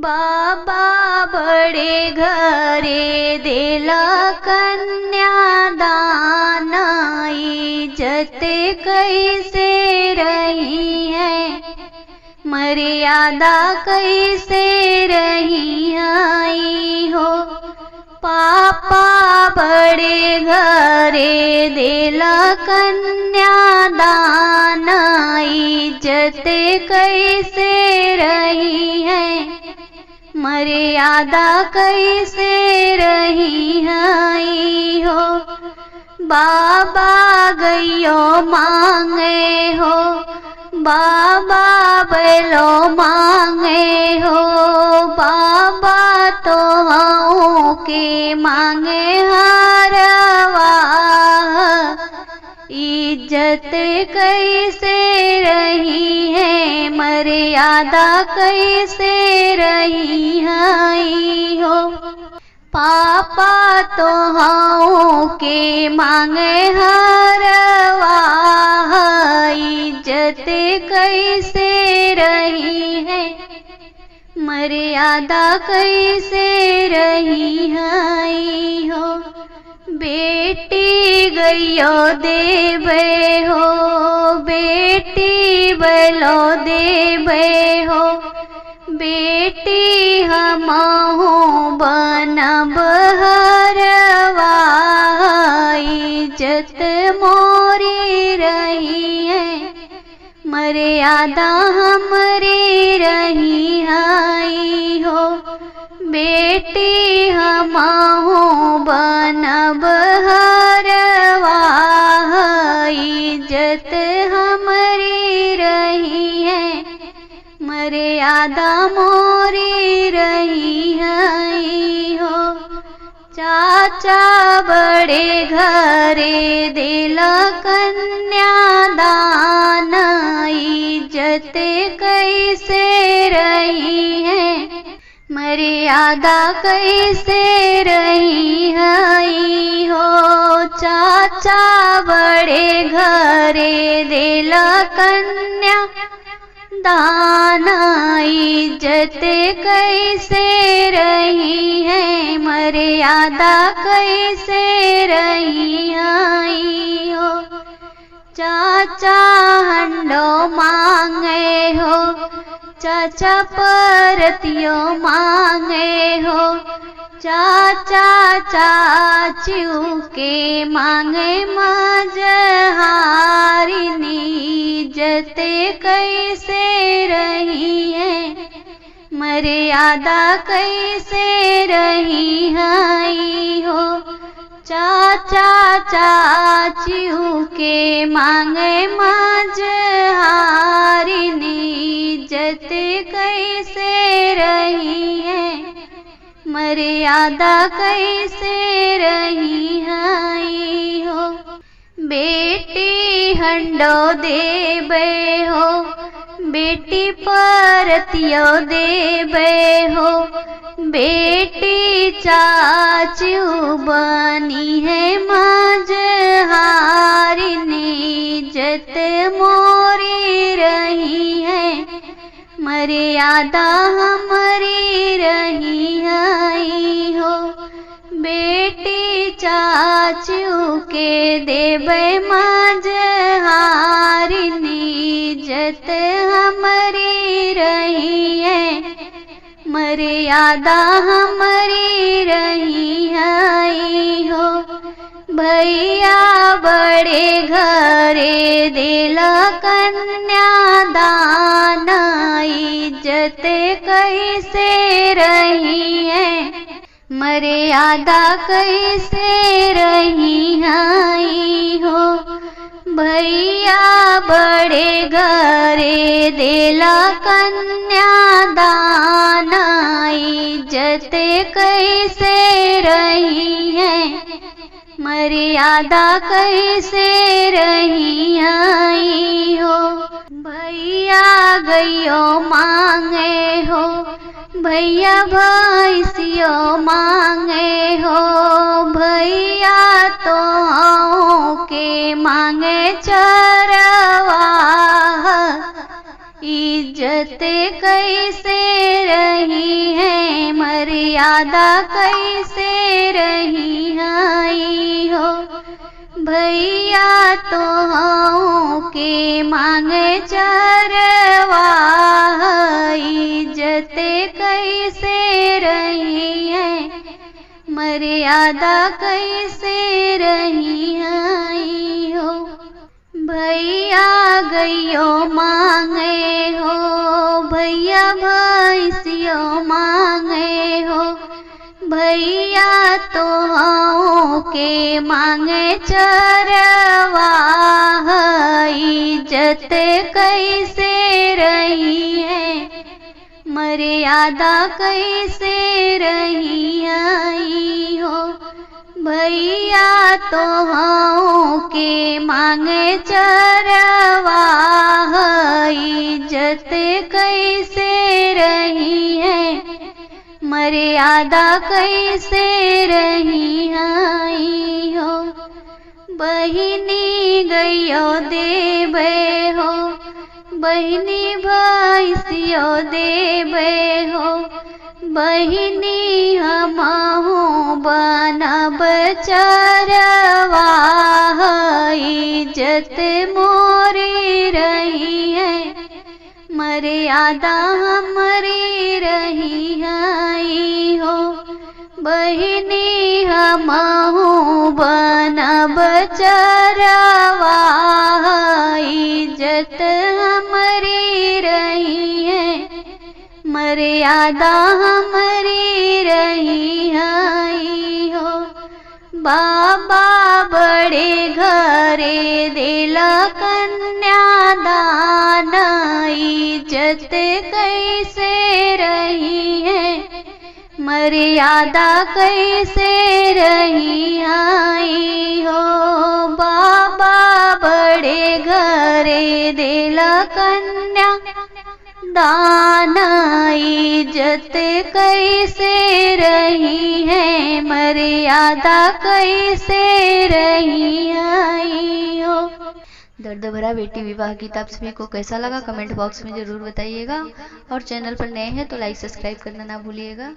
बाबा बड़े घरे देला कन्यादान, इज्जत कैसे रही है, मर्यादा कैसे रही आई हो। पापा बड़े घरे देला कन्यादान, इज्जत कैसे रही है, मर्यादा कैसे रही आई हो। बाबा गइयो मांगे हो, बाबा बैलो मांगे हो, बाबा तो हाँ के मांगे हारवा, इज्जत कैसे रही है, मर्यादा कैसे रही आई हो। पापा तो हाँ के मांगे हारवा, इज्जत कैसे रही है, मर्यादा कैसे रही आई हो। बेटी गइयो देबे हो, बेटी बैलो देबे हो, बेटी हमहु बनब हरवा, इज्जत मोरी रही है, मर्यादा हमारी रही आई हो। बेटी हमहु बनब हरवा, इज्जत हमारी रही है, मर्यादा मोरी रही आई हो। चाचा बड़े घरे देला कन्यादान, इज्जत कैसे रही है, मर्यादा कैसे रही आई हो। चाचा बड़े घरे देला कन्या दान, इज्जत कैसे रही है, मर्यादा कैसे रही आई हो। चाचा हंडो मांगे हो, चाचा परतियो मांगे हो, चाचा चाचू के मांगे मजहारिनी, इज्जत कैसे रही है, मर्यादा कैसे रही आई हो। चाचा चाचू के मांगे मजहारिनी, इज्जत कैसे रही है, मर्यादा कैसे रही आई हो। बेटी हंडो देबे हो, बेटी परतियो देबे हो, बेटी चाचू बनी है मजहारिनी, इज्जत मोरी रही है, मर्यादा हमारी रही आई हो। बेटी चाचू के देबे मजहारिनी, इज्जत हमारी रही है, मर्यादा हमारी रही आई हो। भैया बड़े घरे देला कन्यादान, इज्जत कैसे रही है, मर्यादा कैसे रही आई हो। भैया बड़े घरे देला कन्यादान, इज्जत कैसे रही है, मर्यादा कैसे रही आई हो। भैया गइयो मांगे हो, भैया भैंसियो मांगे हो, भैया तो के मांगे चरवा, इज्जत कैसे रही है, मर्यादा कैसे रही आई हो। भैया तो हाँ के मांगे चरवा, इज्जत कैसे रही है, मर्यादा कैसे रही आई हो। भैया गैयो मांगे हो, भैया भैंसियो मांगे हो। भैया तो हाँ के मांगे चरवा, इज्जत कैसे रही है, मर्यादा कैसे रही आई हो। भैया तो हाँ के मांगे चरवा, इज्जत कैसे रही है, मर्यादा कैसे रही आई हो। बहिनी गैयो देबे हो, बहिनी भैंसियो देबे हो। बहिनी हमहु बनब चरवा, इज्जत मोरी रही है, मर्यादा हमारी रही आई हो। बहिनी हमहु बनब चरवा, इज्जत हमारी रही है, मर्यादा हमारी रही आई हो। बाबा बड़े घरे दिला कन्यादान, इज्जत कैसे रही है, मर्यादा कैसे रही आई हो। बाबा बड़े घरे दिला कन्या दान, इज्जत कैसे रही है, मर्यादा कैसे रही आई हो। दर्द भरा बेटी विवाह गीत आप सभी को कैसा लगा कमेंट बॉक्स में जरूर बताइएगा, और चैनल पर नए हैं तो लाइक सब्सक्राइब करना ना भूलिएगा।